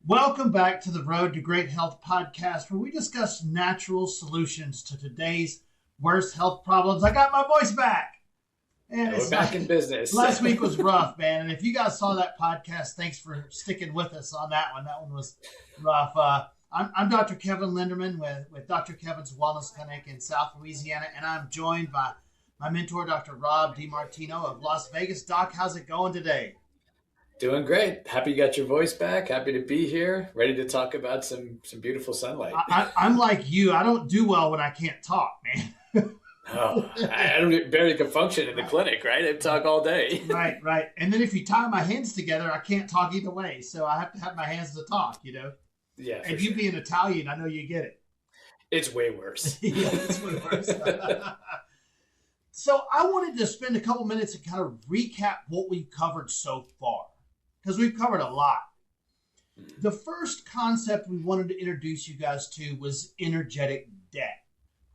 Welcome back to the Road to Great Health podcast, where we discuss natural solutions to today's worst health problems. I got my voice back. And we're back in business. Last week was rough, man. And if you guys saw that podcast, thanks for sticking with us on that one. That one was rough. I'm Dr. Kevin Lenderman with Dr. Kevin's Wellness Clinic in South Louisiana, and I'm joined by my mentor, Dr. Rob DeMartino of Las Vegas. Doc, how's it going today? Doing great. Happy you got your voice back. Happy to be here. Ready to talk about some beautiful sunlight. I'm like you. I don't do well when I can't talk, man. I don't barely can function in the clinic, right? I talk all day. Right. And then if you tie my hands together, I can't talk either way. So I have to have my hands to talk, you know? Yeah. And you being Italian, I know you get it. It's way worse. Yeah, it's way worse. So I wanted to spend a couple minutes and kind of recap what we've covered so far, because we've covered a lot. The first concept we wanted to introduce you guys to was energetic debt,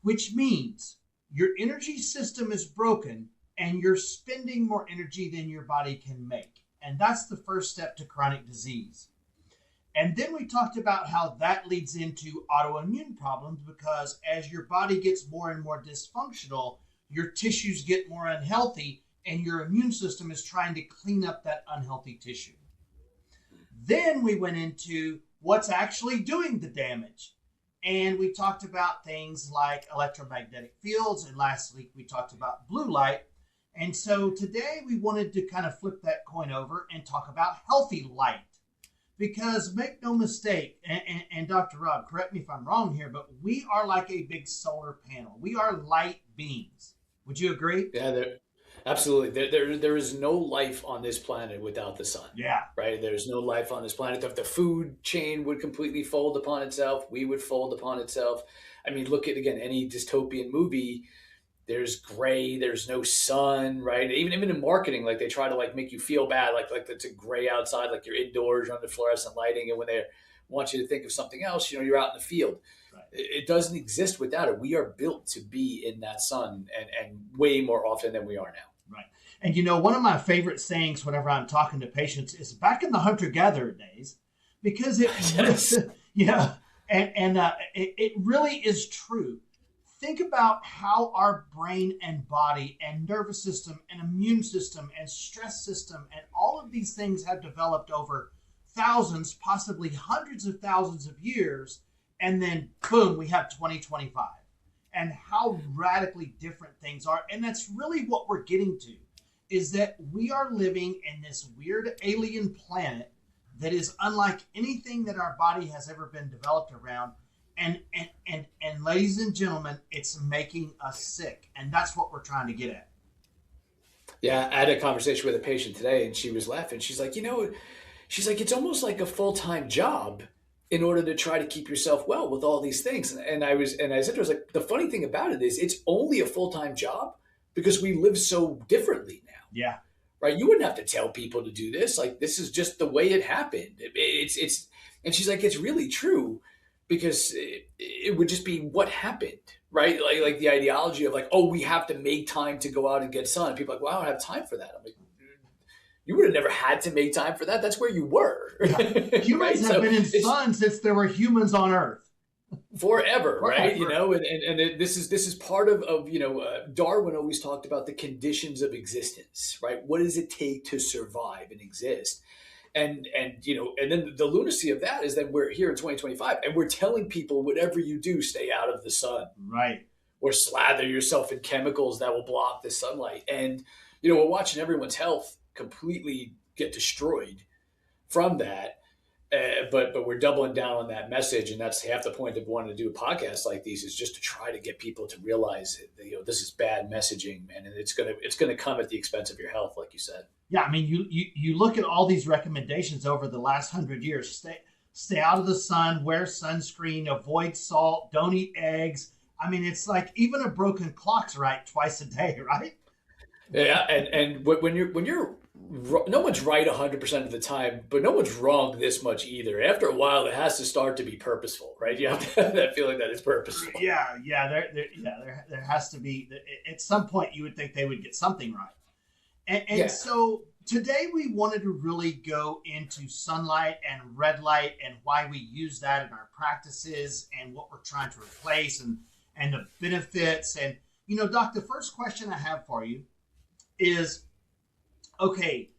which means your energy system is broken and you're spending more energy than your body can make. And that's the first step to chronic disease. And then we talked about how that leads into autoimmune problems, because as your body gets more and more dysfunctional, your tissues get more unhealthy and your immune system is trying to clean up that unhealthy tissue. Then we went into what's actually doing the damage. And we talked about things like electromagnetic fields. And last week we talked about blue light. And so today we wanted to kind of flip that coin over and talk about healthy light. Because make no mistake, and Dr. Rob, correct me if I'm wrong here, but we are like a big solar panel. We are light beings. Would you agree? Yeah, absolutely. There is no life on this planet without the sun. Yeah. Right? There's no life on this planet. If the food chain would completely fold upon itself, we would fold upon itself. I mean, look at, again, any dystopian movie. There's gray, there's no sun, right? Even in marketing, like they try to like make you feel bad, like it's a gray outside, like you're indoors, you're under fluorescent lighting, and when they want you to think of something else, you're out in the field. Right. It doesn't exist without it. We are built to be in that sun and way more often than we are now. Right. And one of my favorite sayings whenever I'm talking to patients is back in the hunter-gatherer days, because it, yes. It really is true. Think about how our brain and body and nervous system and immune system and stress system and all of these things have developed over thousands, possibly hundreds of thousands of years. And then, boom, we have 2025. And how radically different things are. And that's really what we're getting to, is that we are living in this weird alien planet that is unlike anything that our body has ever been developed around. And ladies and gentlemen, it's making us sick. And that's what we're trying to get at. Yeah, I had a conversation with a patient today and she was laughing. She's like, it's almost like a full-time job in order to try to keep yourself well with all these things. And I said to her, like, the funny thing about it is it's only a full-time job because we live so differently now. Yeah. Right. You wouldn't have to tell people to do this. Like, this is just the way it happened. And she's like, it's really true. Because it would just be what happened, right? Like the ideology of like, oh, we have to make time to go out and get sun. People are like, well, I don't have time for that. I'm like, you would have never had to make time for that. That's where you were. Yeah. Humans have been in sun since there were humans on Earth. Forever, right? And this is part of Darwin always talked about the conditions of existence, right? What does it take to survive and exist? And then the lunacy of that is that we're here in 2025 and we're telling people whatever you do, stay out of the sun. Right. Or slather yourself in chemicals that will block the sunlight. And, we're watching everyone's health completely get destroyed from that. But we're doubling down on that message. And that's half the point of wanting to do a podcast like these, is just to try to get people to realize that, this is bad messaging, man. And it's going to come at the expense of your health, like you said. Yeah, I mean, you look at all these recommendations over the last 100 years. Stay out of the sun, wear sunscreen, avoid salt, don't eat eggs. I mean, it's like even a broken clock's right twice a day, right? Yeah, and when you're no one's right 100% of the time, but no one's wrong this much either. After a while, it has to start to be purposeful, right? You have to have that feeling that it's purposeful. Yeah. There has to be. At some point, you would think they would get something right. And so Today we wanted to really go into sunlight and red light and why we use that in our practices and what we're trying to replace and the benefits. And, Doc, the first question I have for you is, okay,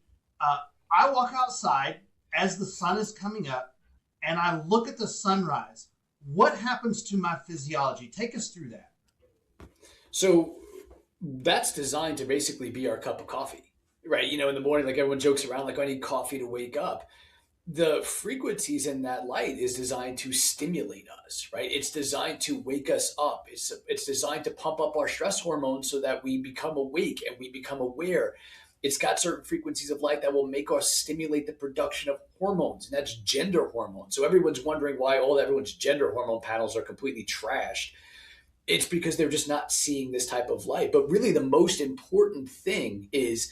I walk outside as the sun is coming up and I look at the sunrise. What happens to my physiology? Take us through that. So that's designed to basically be our cup of coffee, right? In the morning, like everyone jokes around, like I need coffee to wake up. The frequencies in that light is designed to stimulate us, right? It's designed to wake us up. It's designed to pump up our stress hormones so that we become awake and we become aware. It's got certain frequencies of light that will make us stimulate the production of hormones, and that's gender hormones. So everyone's wondering why everyone's gender hormone panels are completely trashed. It's because they're just not seeing this type of light. But really the most important thing is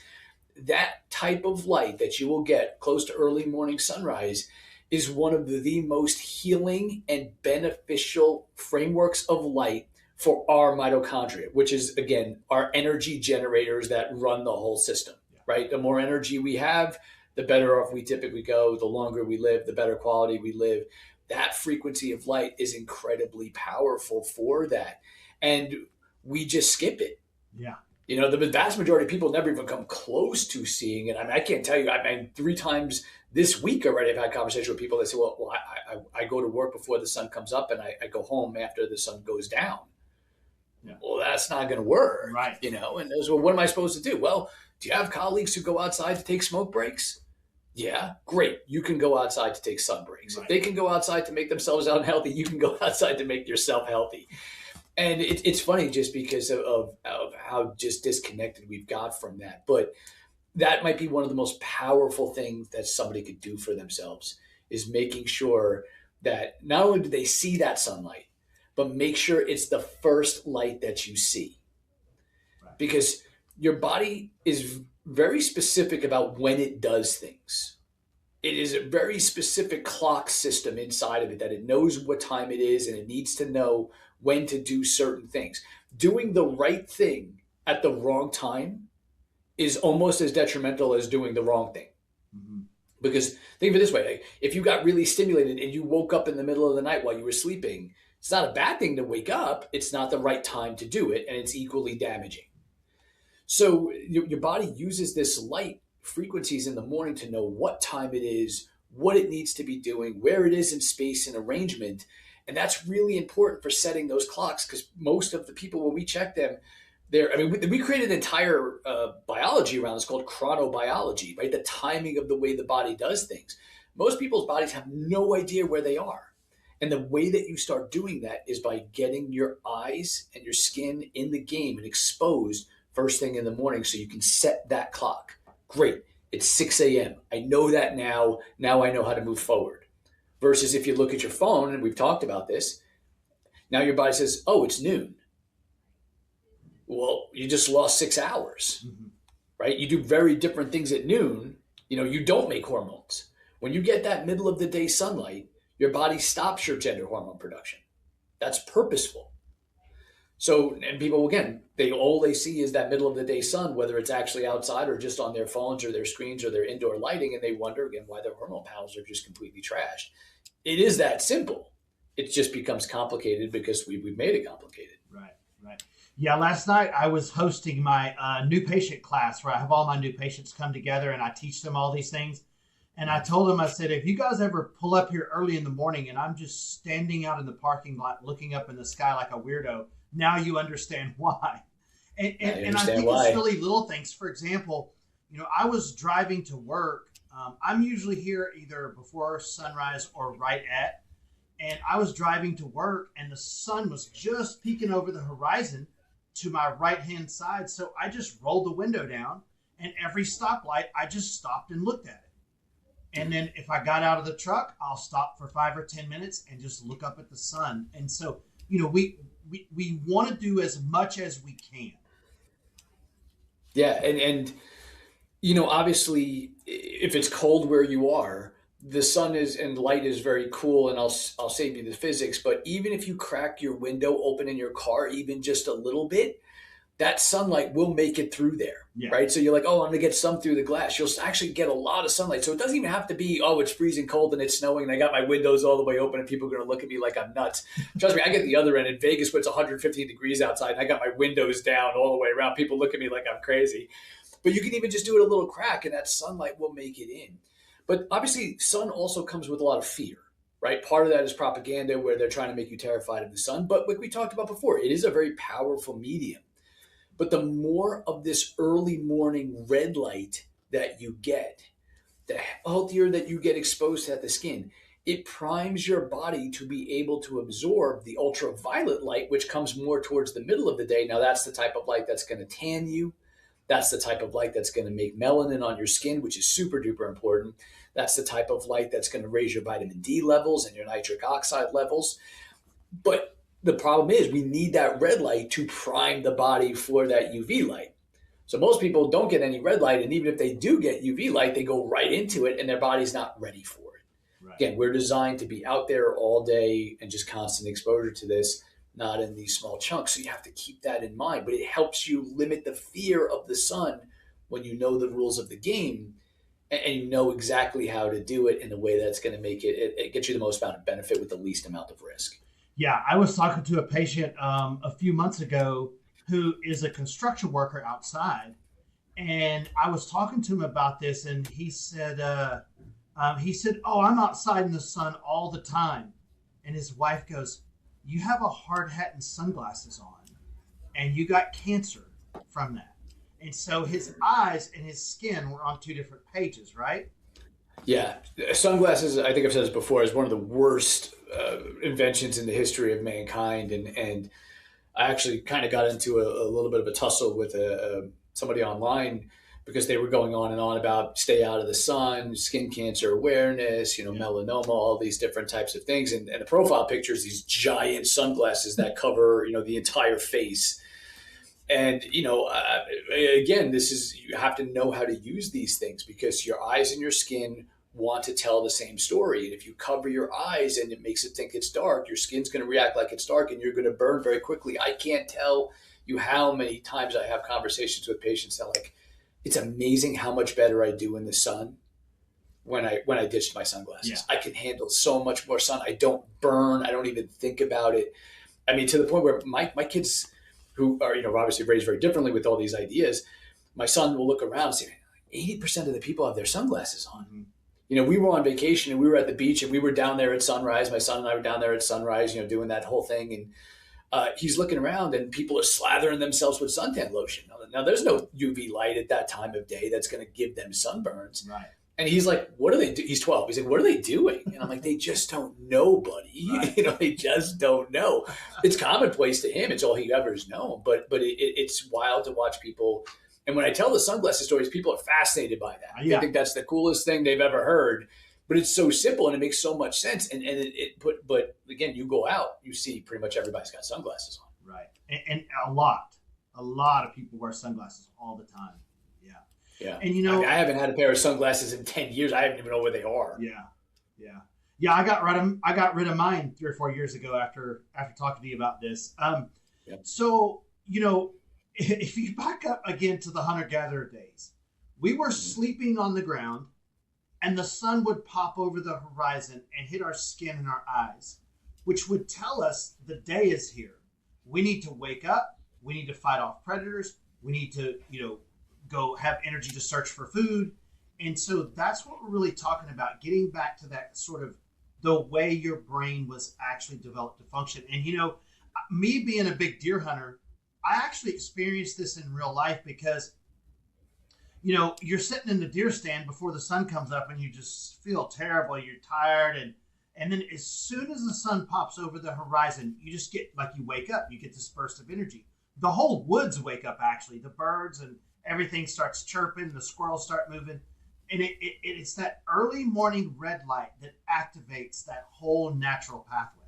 that type of light that you will get close to early morning sunrise is one of the most healing and beneficial frameworks of light for our mitochondria, which is, again, our energy generators that run the whole system, right? The more energy we have, the better off we typically go, the longer we live, the better quality we live. That frequency of light is incredibly powerful for that. And we just skip it. Yeah. The vast majority of people never even come close to seeing it. I mean, I can't tell you, 3 times this week already I've had conversations with people that say, well, I go to work before the sun comes up and I go home after the sun goes down. Yeah. Well, that's not going to work. Right. And those, well, what am I supposed to do? Well, do you have colleagues who go outside to take smoke breaks? Yeah, great. You can go outside to take sun breaks. Right. If they can go outside to make themselves unhealthy, you can go outside to make yourself healthy. And it's funny just because of how just disconnected we've got from that. But that might be one of the most powerful things that somebody could do for themselves, is making sure that not only do they see that sunlight, but make sure it's the first light that you see. Right. Because your body is very specific about when it does things. It is a very specific clock system inside of it that it knows what time it is and it needs to know when to do certain things. Doing the right thing at the wrong time is almost as detrimental as doing the wrong thing. Mm-hmm. Because think of it this way, like if you got really stimulated and you woke up in the middle of the night while you were sleeping, it's not a bad thing to wake up. It's not the right time to do it, and it's equally damaging. So your body uses this light frequencies in the morning to know what time it is, what it needs to be doing, where it is in space and arrangement. And that's really important for setting those clocks, because most of the people, when we check them, we created an entire biology around this called chronobiology, right? The timing of the way the body does things. Most people's bodies have no idea where they are. And the way that you start doing that is by getting your eyes and your skin in the game and exposed first thing in the morning so you can set that clock. Great. It's 6 a.m. I know that now. Now I know how to move forward. Versus if you look at your phone, and we've talked about this, now your body says, oh, it's noon. Well, you just lost 6 hours, right? You do very different things at noon. You don't make hormones. When you get that middle of the day sunlight, your body stops your gender hormone production. That's purposeful. So, and people, again, all they see is that middle of the day sun, whether it's actually outside or just on their phones or their screens or their indoor lighting, and they wonder again why their hormone panels are just completely trashed. It is that simple. It just becomes complicated because we've made it complicated. Right. Yeah, last night I was hosting my new patient class where I have all my new patients come together and I teach them all these things. And I told them, I said, if you guys ever pull up here early in the morning and I'm just standing out in the parking lot looking up in the sky like a weirdo, now you understand why. And I think it's really little things. For example, I was driving to work. I'm usually here either before sunrise or right at. And I was driving to work and the sun was just peeking over the horizon to my right-hand side. So I just rolled the window down, and every stoplight, I just stopped and looked at it. And then if I got out of the truck, I'll stop for 5 or 10 minutes and just look up at the sun. And so, we want to do as much as we can. Yeah. And obviously if it's cold where you are, the sun and light is very cool, and I'll save you the physics, but even if you crack your window open in your car, even just a little bit, that sunlight will make it through there, Yeah. right? So you're like, oh, I'm going to get some through the glass. You'll actually get a lot of sunlight. So it doesn't even have to be, oh, it's freezing cold and it's snowing and I got my windows all the way open and people are going to look at me like I'm nuts. Trust me, I get the other end. In Vegas, where it's 115 degrees outside and I got my windows down all the way around. People look at me like I'm crazy. But you can even just do it a little crack and that sunlight will make it in. But obviously, sun also comes with a lot of fear, right? Part of that is propaganda where they're trying to make you terrified of the sun. But like we talked about before, it is a very powerful medium. But the more of this early morning red light that you get, the healthier that you get exposed to the skin. It primes your body to be able to absorb the ultraviolet light, which comes more towards the middle of the day. Now, that's the type of light that's going to tan you. That's the type of light that's going to make melanin on your skin, which is super duper important. That's the type of light that's going to raise your vitamin D levels and your nitric oxide levels. But the problem is we need that red light to prime the body for that UV light. So most people don't get any red light, and even if they do get UV light, they go right into it and their body's not ready for it. Right. Again, we're designed to be out there all day and just constant exposure to this, not in these small chunks. So you have to keep that in mind, but it helps you limit the fear of the sun when you know the rules of the game and you know exactly how to do it in a way that's going to make it gets you the most amount of benefit with the least amount of risk. Yeah, I was talking to a patient a few months ago who is a construction worker outside, and I was talking to him about this, and he said, "Oh, I'm outside in the sun all the time," and his wife goes, "You have a hard hat and sunglasses on, and you got cancer from that." And so his eyes and his skin were on two different pages, right? Yeah, sunglasses, I think I've said this before, is one of the worst inventions in the history of mankind. And I actually kind of got into a little bit of a tussle with somebody online because they were going on and on about stay out of the sun, skin cancer awareness, melanoma, all these different types of things. And the profile pictures, these giant sunglasses that cover, the entire face. And, again, you have to know how to use these things because your eyes and your skin want to tell the same story. And if you cover your eyes and it makes it think it's dark, your skin's going to react like it's dark and you're going to burn very quickly. I can't tell you how many times I have conversations with patients that it's amazing how much better I do in the sun when I ditched my sunglasses. Yeah. I can handle so much more sun. I don't burn. I don't even think about it. I mean, to the point where my kids, who are, obviously raised very differently with all these ideas, my son will look around and say, 80% of the people have their sunglasses on. Mm-hmm. We were on vacation and we were at the beach and we were down there at sunrise. My son and I were down there at sunrise, doing that whole thing. And he's looking around and people are slathering themselves with suntan lotion. Now, there's no UV light at that time of day that's going to give them sunburns. Right. And he's like, what are they doing? He's 12. He's like, what are they doing? And I'm like, they just don't know, buddy. Right. They just don't know. It's commonplace to him. It's all he ever has known. But it's wild to watch people. And when I tell the sunglasses stories, people are fascinated by that. Yeah. They think that's the coolest thing they've ever heard. But it's so simple and it makes so much sense. But again, you go out, you see pretty much everybody's got sunglasses on. Right. And a lot of people wear sunglasses all the time. Yeah. And I haven't had a pair of sunglasses in 10 years. I don't even know where they are. Yeah. I got rid of mine 3 or 4 years ago after talking to you about this. So, if you back up again to the hunter-gatherer days, we were sleeping on the ground and the sun would pop over the horizon and hit our skin and our eyes, which would tell us the day is here. We need to wake up. We need to fight off predators. We need to, go have energy to search for food. And so that's what we're really talking about, getting back to that sort of the way your brain was actually developed to function. And, me being a big deer hunter, I actually experienced this in real life because, you're sitting in the deer stand before the sun comes up and you just feel terrible. You're tired. And then as soon as the sun pops over the horizon, you just get you wake up, you get this burst of energy. The whole woods wake up, actually, the birds and everything starts chirping, the squirrels start moving. And it's that early morning red light that activates that whole natural pathway.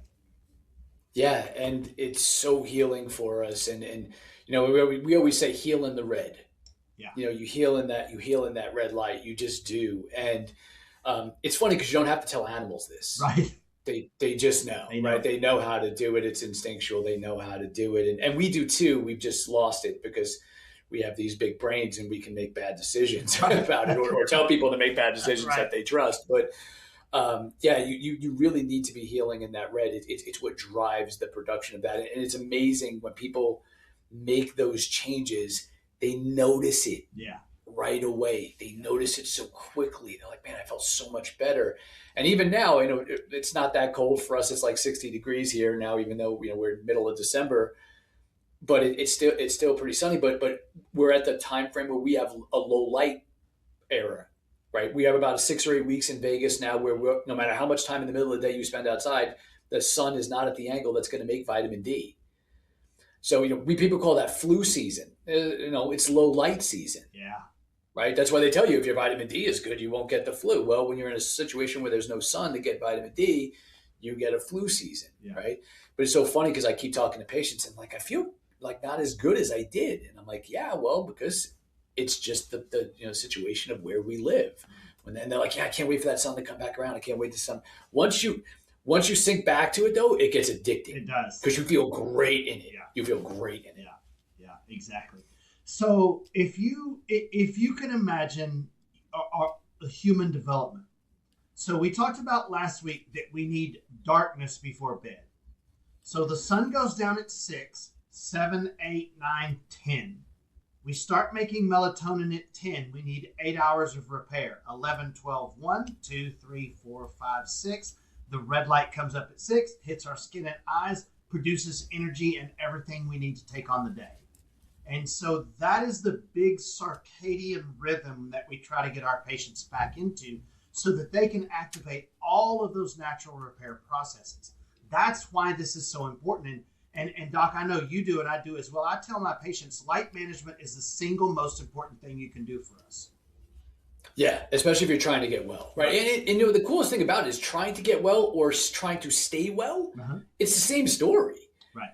Yeah, and it's so healing for us. And we always say heal in the red. Yeah. You heal in that red light. You just do. And it's funny because you don't have to tell animals this. Right. They just know, right? They know how to do it. It's instinctual. They know how to do it. And we do too. We've just lost it because we have these big brains and we can make bad decisions about it, or tell people to make bad decisions that they trust. But you really need to be healing in that red. It's what drives the production of that. And it's amazing when people make those changes, they notice it right away. They notice it so quickly. They're like, man, I felt so much better. And even now, it's not that cold for us. It's like 60 degrees here now, even though we're in the middle of December. But it's still pretty sunny. But we're at the time frame where we have a low light era, right? We have about 6 or 8 weeks in Vegas now where no matter how much time in the middle of the day you spend outside, the sun is not at the angle that's going to make vitamin D. So people call that flu season. It's low light season. Yeah. Right. That's why they tell you if your vitamin D is good, you won't get the flu. Well, when you're in a situation where there's no sun to get vitamin D, you get a flu season. Yeah. Right. But it's so funny because I keep talking to patients and I feel like not as good as I did. And I'm like, yeah, well, because it's just the situation of where we live. And then they're like, yeah, I can't wait for that sun to come back around. I can't wait to sun. Once you sink back to it, though, it gets addicting. It does. Because you feel great in it. Yeah. You feel great in it. Yeah, exactly. So if you can imagine a human development. So we talked about last week that we need darkness before bed. So the sun goes down at 6, 7, 8, 9, 10. We start making melatonin at 10. We need 8 hours of repair. 11, 12, 1, 2, 3, 4, 5, 6. The red light comes up at 6, hits our skin and eyes, produces energy and everything we need to take on the day. And so that is the big circadian rhythm that we try to get our patients back into so that they can activate all of those natural repair processes. That's why this is so important. And Doc, I know you do it, I do as well. I tell my patients light management is the single most important thing you can do for us. Yeah, especially if you're trying to get well, right? And the coolest thing about it is trying to get well or trying to stay well. It's the same story.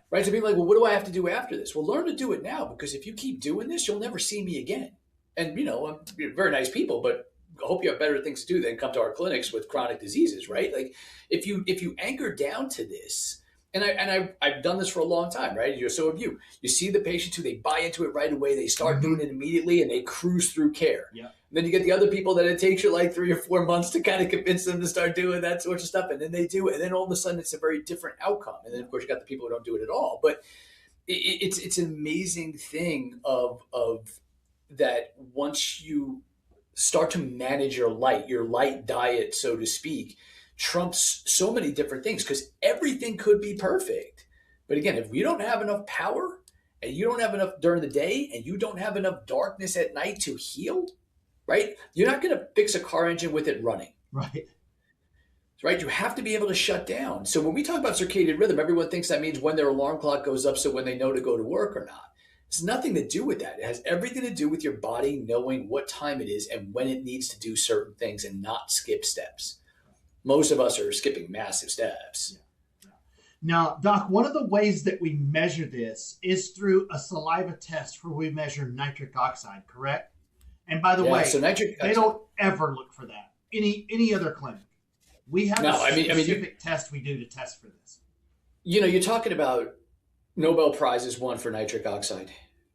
Right. So being like, well, what do I have to do after this? Well, learn to do it now, because if you keep doing this, you'll never see me again. And, I'm very nice people, but I hope you have better things to do than come to our clinics with chronic diseases, right? Like if you anchor down to this, and I've done this for a long time, right? So have you. You see the patients who they buy into it right away, they start doing it immediately, and they cruise through care. Yeah. And then you get the other people that it takes you like 3 or 4 months to kind of convince them to start doing that sort of stuff, and then they do it, and then all of a sudden it's a very different outcome. And then of course you got the people who don't do it at all. But it's an amazing thing of that once you start to manage your light diet, so to speak, trumps so many different things, because everything could be perfect. But again, if you don't have enough power and you don't have enough during the day and you don't have enough darkness at night to heal, right? You're not going to fix a car engine with it running. Right. Right? You have to be able to shut down. So when we talk about circadian rhythm, everyone thinks that means when their alarm clock goes up, so when they know to go to work or not. It's nothing to do with that. It has everything to do with your body knowing what time it is and when it needs to do certain things and not skip steps. Most of us are skipping massive steps. Yeah. Now, Doc, one of the ways that we measure this is through a saliva test where we measure nitric oxide, correct? And by the way, so they don't ever look for that. Any other clinic. We have a specific test we do to test for this. You're talking about Nobel Prizes won for nitric oxide.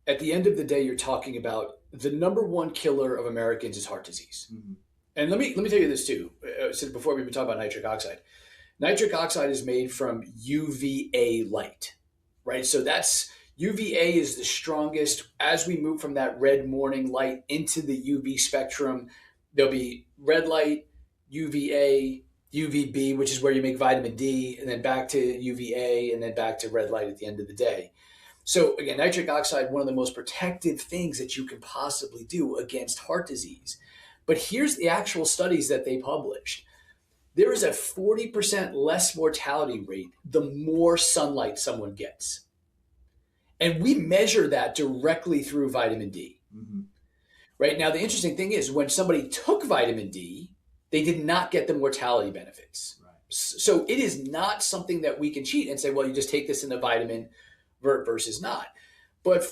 At the end of the day, you're talking about the number one killer of Americans is heart disease. Mm-hmm. And let me tell you this too. So before we even talk about nitric oxide is made from UVA light, right? So that's UVA is the strongest. As we move from that red morning light into the UV spectrum, there'll be red light, UVA, UVB, which is where you make vitamin D, and then back to UVA, and then back to red light at the end of the day. So again, nitric oxide, one of the most protective things that you can possibly do against heart disease. But here's the actual studies that they published. There is a 40% less mortality rate the more sunlight someone gets. And we measure that directly through vitamin D. Mm-hmm. Right now, the interesting thing is when somebody took vitamin D, they did not get the mortality benefits. Right. So it is not something that we can cheat and say, well, you just take this in a vitamin versus not. But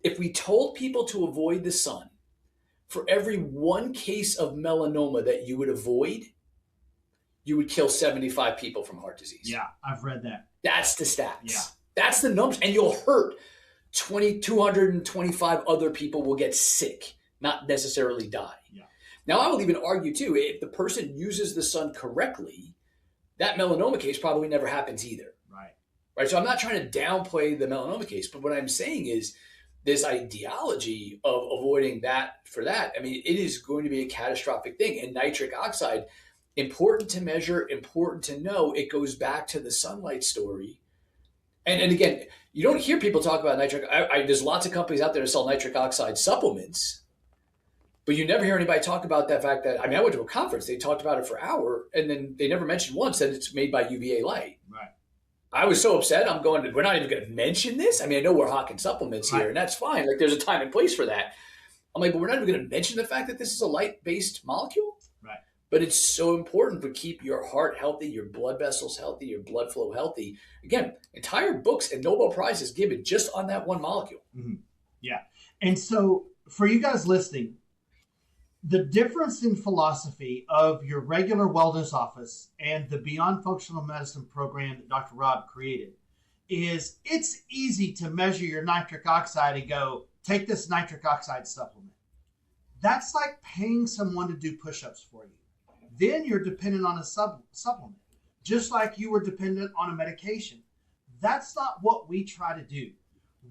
if we told people to avoid the sun, for every 1 case of melanoma that you would avoid, you would kill 75 people from heart disease. Yeah, I've read that. That's the stats. Yeah. That's the numbers. And you'll hurt 225 other people will get sick, not necessarily die. Yeah. Now, I will even argue, too, if the person uses the sun correctly, that melanoma case probably never happens either. Right. So I'm not trying to downplay the melanoma case, but what I'm saying is this ideology of avoiding that for that, I mean, it is going to be a catastrophic thing. And nitric oxide, important to measure, important to know. It goes back to the sunlight story. And again, you don't hear people talk about nitric. There's lots of companies out there that sell nitric oxide supplements, but you never hear anybody talk about that fact that, I mean, I went to a conference, they talked about it for an hour, and then they never mentioned once that it's made by UVA light. Right. I was so upset. I'm going, we're not even going to mention this. I mean, I know we're hawking supplements here, and that's fine. Like, there's a time and place for that. I'm like, but we're not even going to mention the fact that this is a light-based molecule. Right. But it's so important to keep your heart healthy, your blood vessels healthy, your blood flow healthy. Again, entire books and Nobel Prizes given just on that one molecule. Mm-hmm. Yeah. And so for you guys listening, the difference in philosophy of your regular wellness office and the Beyond Functional Medicine program that Dr. Rob created is it's easy to measure your nitric oxide and go, take this nitric oxide supplement. That's like paying someone to do push-ups for you. Then you're dependent on a supplement, just like you were dependent on a medication. That's not what we try to do.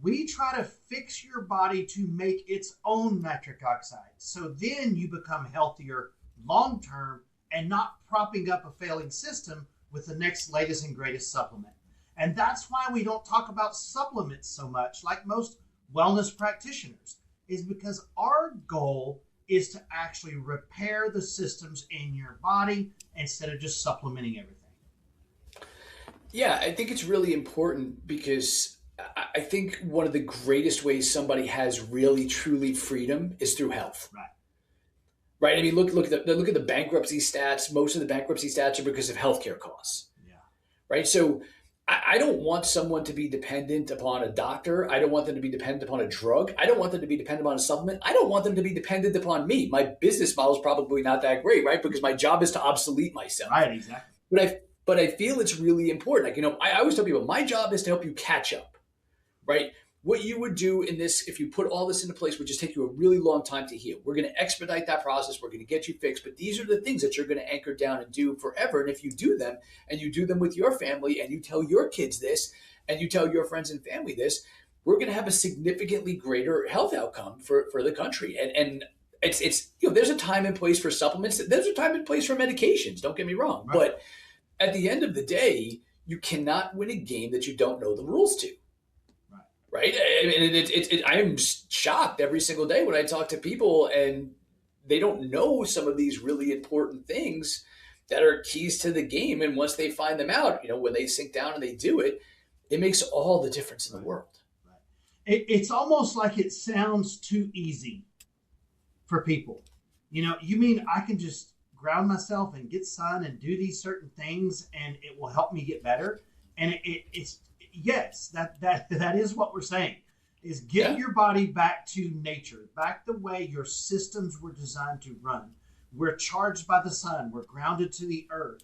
We try to fix your body to make its own nitric oxide. So then you become healthier long-term and not propping up a failing system with the next latest and greatest supplement. And that's why we don't talk about supplements so much like most wellness practitioners, is because our goal is to actually repair the systems in your body instead of just supplementing everything. Yeah, I think it's really important because I think one of the greatest ways somebody has really, truly freedom is through health. Right. Right. I mean, look at the bankruptcy stats. Most of the bankruptcy stats are because of healthcare costs. Yeah. Right. So I don't want someone to be dependent upon a doctor. I don't want them to be dependent upon a drug. I don't want them to be dependent upon a supplement. I don't want them to be dependent upon me. My business model is probably not that great, right? Because my job is to obsolete myself. Right. Exactly. But I feel it's really important. Like, I always tell people, my job is to help you catch up. Right? What you would do in this, if you put all this into place, would just take you a really long time to heal. We're going to expedite that process. We're going to get you fixed. But these are the things that you're going to anchor down and do forever. And if you do them, and you do them with your family, and you tell your kids this, and you tell your friends and family this, we're going to have a significantly greater health outcome for the country. And it's there's a time and place for supplements. There's a time and place for medications. Don't get me wrong. Right. But at the end of the day, you cannot win a game that you don't know the rules to. Right. I mean, I am shocked every single day when I talk to people and they don't know some of these really important things that are keys to the game. And once they find them out, when they sink down and they do it, it makes all the difference in the world. Right. It's almost like it sounds too easy for people. You mean I can just ground myself and get sun and do these certain things and it will help me get better? And it's yes, that is what we're saying, is get your body back to nature, back the way your systems were designed to run. We're charged by the sun. We're grounded to the earth.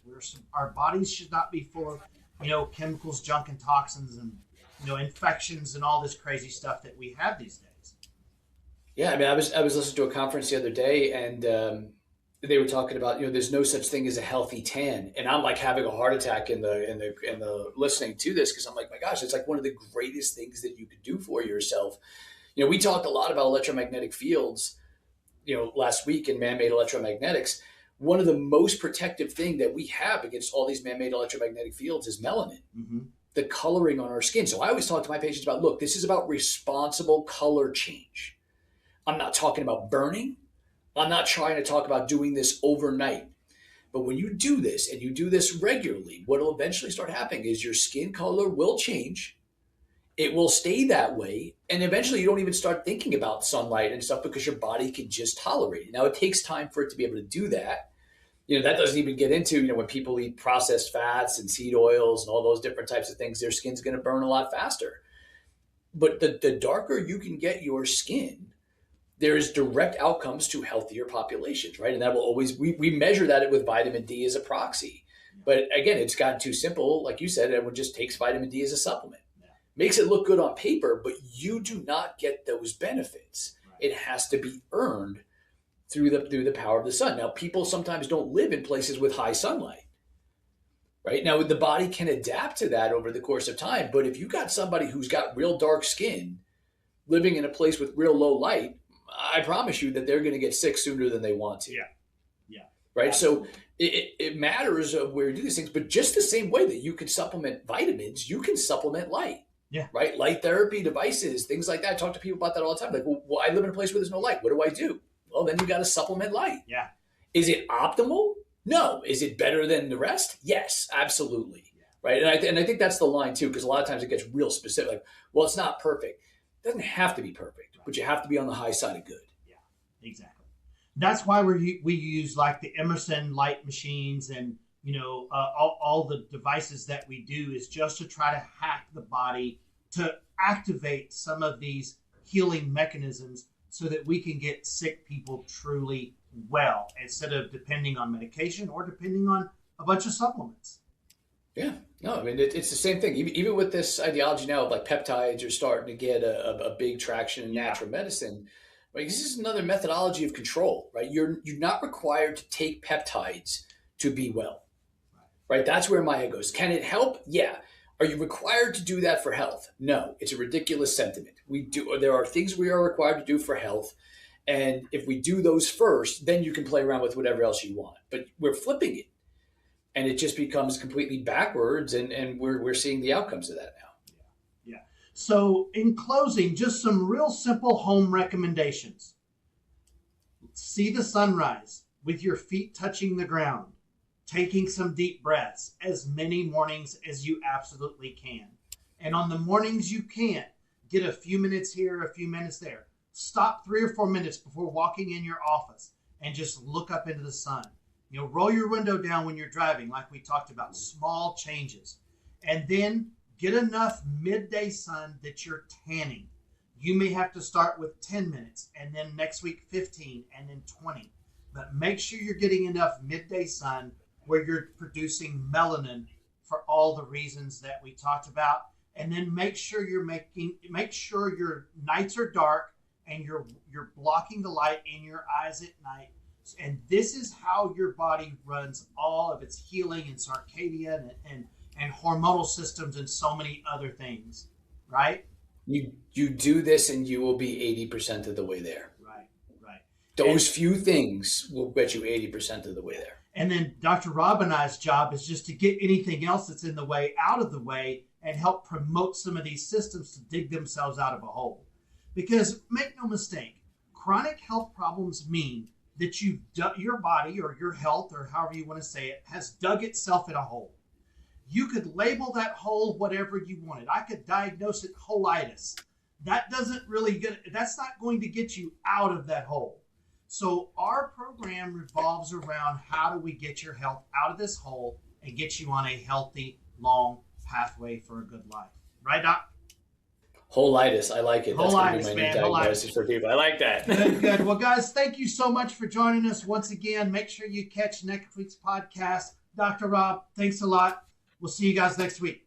Our bodies should not be full of, chemicals, junk, and toxins and, infections and all this crazy stuff that we have these days. Yeah, I mean, I was listening to a conference the other day and they were talking about, there's no such thing as a healthy tan. And I'm like having a heart attack in the listening to this because I'm like, my gosh, it's like one of the greatest things that you could do for yourself. We talked a lot about electromagnetic fields, last week in man-made electromagnetics. One of the most protective thing that we have against all these man-made electromagnetic fields is melanin, the coloring on our skin. So I always talk to my patients about, look, this is about responsible color change. I'm not talking about burning. I'm not trying to talk about doing this overnight. But when you do this and you do this regularly, what will eventually start happening is your skin color will change. It will stay that way. And eventually you don't even start thinking about sunlight and stuff because your body can just tolerate it. Now it takes time for it to be able to do that. That doesn't even get into, when people eat processed fats and seed oils and all those different types of things, their skin's going to burn a lot faster. But the darker you can get your skin, there is direct outcomes to healthier populations, right? And that will always, we measure that with vitamin D as a proxy. But again, it's gotten too simple. Like you said, everyone just takes vitamin D as a supplement. Yeah. Makes it look good on paper, but you do not get those benefits. Right. It has to be earned through the power of the sun. Now, people sometimes don't live in places with high sunlight. Right? Now, the body can adapt to that over the course of time. But if you got somebody who's got real dark skin living in a place with real low light, I promise you that they're going to get sick sooner than they want to. Yeah. Right. Absolutely. So it matters of where you do these things, but just the same way that you can supplement vitamins, you can supplement light. Yeah. Right. Light therapy devices, things like that. I talk to people about that all the time. Like, well, I live in a place where there's no light. What do I do? Well, then you got to supplement light. Yeah. Is it optimal? No. Is it better than the rest? Yes, absolutely. Yeah. Right. And I think that's the line too, because a lot of times it gets real specific. Like, well, it's not perfect. It doesn't have to be perfect, but you have to be on the high side of good. Yeah, exactly. That's why we use like the Emerson light machines and, all the devices that we do is just to try to hack the body to activate some of these healing mechanisms so that we can get sick people truly well instead of depending on medication or depending on a bunch of supplements. Yeah, no, I mean, it's the same thing. Even with this ideology now of like peptides are starting to get a big traction in natural medicine. Right? This is another methodology of control, right? You're not required to take peptides to be well, right? That's where my head goes. Can it help? Yeah. Are you required to do that for health? No, it's a ridiculous sentiment. There are things we are required to do for health. And if we do those first, then you can play around with whatever else you want. But we're flipping it. And it just becomes completely backwards. And we're seeing the outcomes of that now. Yeah. So in closing, just some real simple home recommendations. See the sunrise with your feet touching the ground, taking some deep breaths as many mornings as you absolutely can. And on the mornings you can't, get a few minutes here, a few minutes there. Stop 3 or 4 minutes before walking in your office and just look up into the sun. Roll your window down when you're driving, like we talked about, small changes. And then get enough midday sun that you're tanning. You may have to start with 10 minutes and then next week 15 and then 20. But make sure you're getting enough midday sun where you're producing melanin for all the reasons that we talked about. And then make sure your nights are dark and you're blocking the light in your eyes at night. And this is how your body runs all of its healing and circadian and hormonal systems and so many other things, right? You do this and you will be 80% of the way there. Right. Those few things will get you 80% of the way there. And then Dr. Rob and I's job is just to get anything else that's in the way out of the way and help promote some of these systems to dig themselves out of a hole. Because make no mistake, chronic health problems mean that your body or your health or however you want to say it has dug itself in a hole. You could label that hole whatever you wanted. I could diagnose it holitis. That's not going to get you out of that hole. So our program revolves around how do we get your health out of this hole and get you on a healthy, long pathway for a good life. Right, Doc? Holitis. I like it. That's going to be my new diagnosis Holitis. For people. I like that. Good. Well, guys, thank you so much for joining us once again. Make sure you catch next week's podcast. Dr. Rob, thanks a lot. We'll see you guys next week.